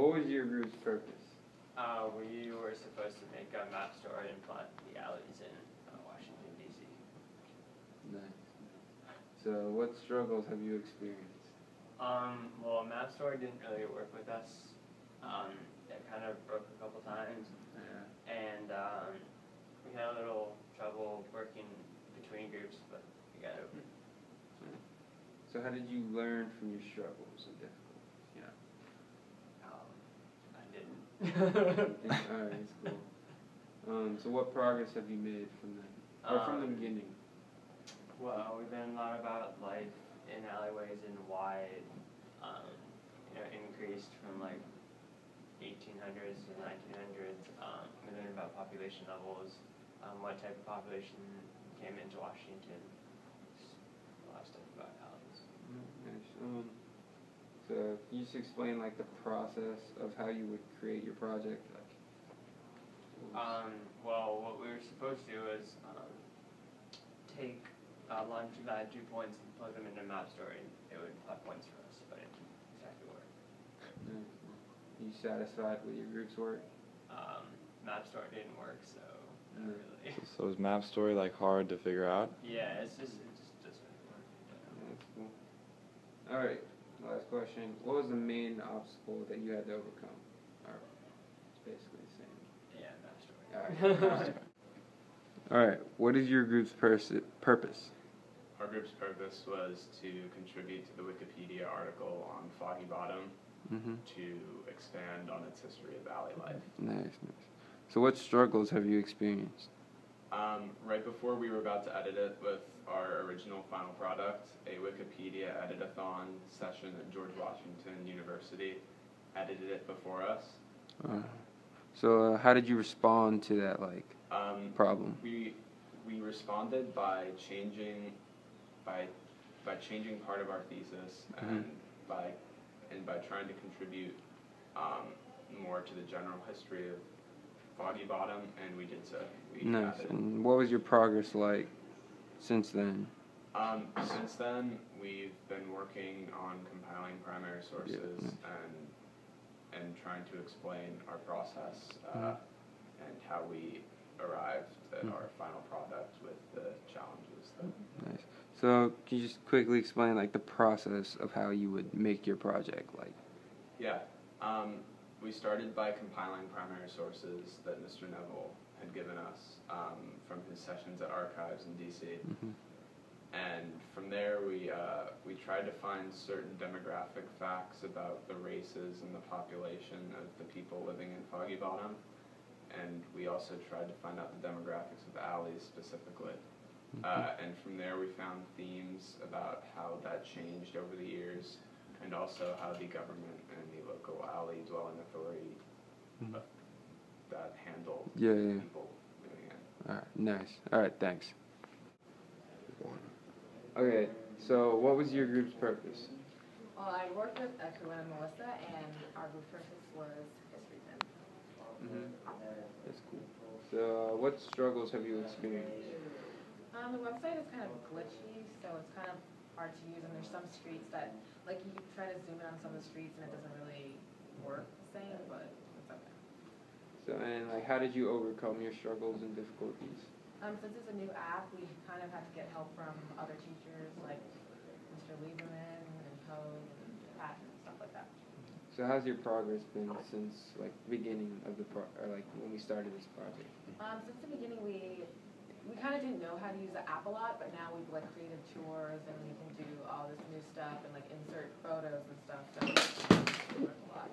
what was your group's purpose? We were supposed to make a map story and plot the alleys in Washington, D.C. Nice. So what struggles have you experienced? Well, map story didn't really work with us. It kind of broke a couple times. Yeah. And we had a little trouble working between groups, but we got over it. So how did you learn from your struggles and difficulties? Yeah. I didn't. Alright, that's cool. So what progress have you made from then? Or from the beginning? Well, we've been a lot about life in alleyways and why it increased from like 1800s to 1900s. We learned about population levels, what type of population came into Washington, a lot of stuff about alleys. Nice. So can you just explain like the process of how you would create your project? Well, what we were supposed to do is take longitude, latitude points and plug them into map story, and it would plot points for us, but it didn't exactly work. Nice. Are you satisfied with your group's work? Map story didn't work, so not really. So is map story like hard to figure out? Yeah, it just doesn't work. Yeah, that's cool. All right, last question. What was the main obstacle that you had to overcome? Or it's basically the same. Yeah, map story. All right. All right. What is your group's purpose? Our group's purpose was to contribute to the Wikipedia article on Foggy Bottom to expand on its history of alley life. Nice. So what struggles have you experienced? Right before we were about to edit it with our original final product, a Wikipedia edit-a-thon session at George Washington University edited it before us. So how did you respond to that problem? We responded by changing part of our thesis and by trying to contribute more to the general history of Foggy Bottom, and we did so. Nice. And what was your progress like since then? Since then, we've been working on compiling primary sources and trying to explain our process and how we arrived at our final product with the challenges. Nice. So can you just quickly explain the process of how you would make your project Yeah. We started by compiling primary sources that Mr. Neville had given us from his sessions at Archives in D.C. And from there, we tried to find certain demographic facts about the races and the population of the people living in Foggy Bottom. And we also tried to find out the demographics of alleys specifically. And from there, we found themes about how that changed over the years, and also how the government and the local alley dwelling authority that handle people living in. All right, nice. All right, thanks. Okay, so what was your group's purpose? Well, I worked with Ekua and Melissa, and our group purpose was history then. That's cool. So what struggles have you experienced? The website is kind of glitchy, so it's kind of hard to use, and there's some streets that, you try to zoom in on some of the streets and it doesn't really work the same, but it's okay. So, and how did you overcome your struggles and difficulties? Since it's a new app, we kind of had to get help from other teachers, like Mr. Lieberman and Poe and Pat and stuff like that. So how's your progress been since, the beginning of the when we started this project? Since the beginning, we kind of didn't know how to use the app a lot, but now we've created tours and we can do all this new stuff and insert photos and stuff. So we learned a lot.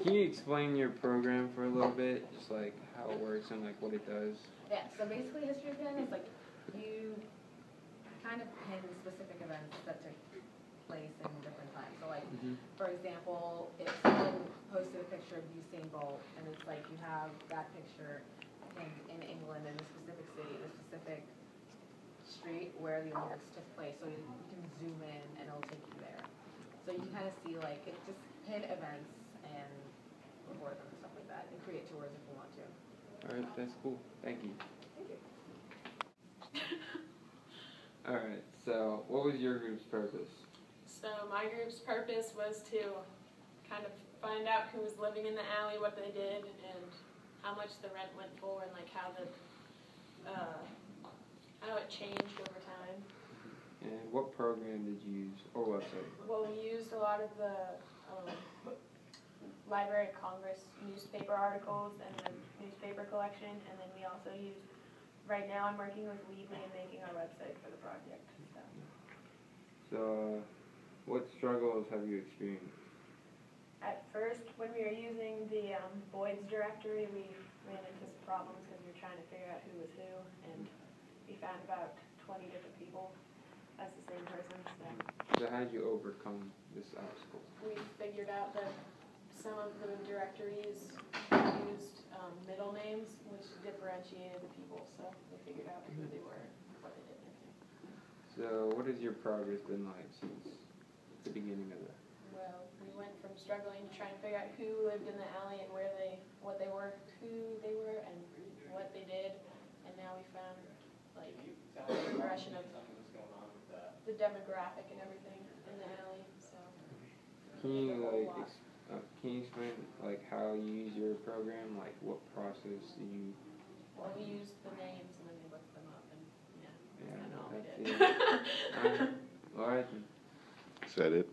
Can you explain your program for a little bit, just how it works and what it does? Yeah. So basically, History Pin is you kind of pin specific events that took place in different times. So for example, if someone posted a picture of Usain Bolt and it's you have that picture in England, in a specific city, in a specific street where the Olympics took place, so you can zoom in and it'll take you there. So you can kind of see it just pin events and record them and stuff like that, and create tours if you want to. All right, that's cool. Thank you. Thank you. All right, so what was your group's purpose? So my group's purpose was to kind of find out who was living in the alley, what they did, and how much the rent went for, and like how it changed over time. And what program did you use, or website? Well, we used a lot of the Library of Congress newspaper articles and the newspaper collection, and then we also used, right now I'm working with Weebly and making our website for the project. So, what struggles have you experienced? At first, when we were using the Boyd's directory, we ran into some problems because we were trying to figure out who was who, and we found about 20 different people as the same person. So how did you overcome this obstacle? We figured out that some of the directories used middle names, which differentiated the people, so we figured out who they were, what they did, and everything. So what has your progress been like since the beginning of that? Well, we went from struggling to trying to figure out who lived in the alley and what they were, who they were, and what they did, and now we found like the progression of the demographic and everything in the alley. So Can you a whole like lot. can you explain like how you use your program? Like what process do you? Well, we used the names and then we looked them up, and yeah, that's kind of all we that's did. it. All right. Said it.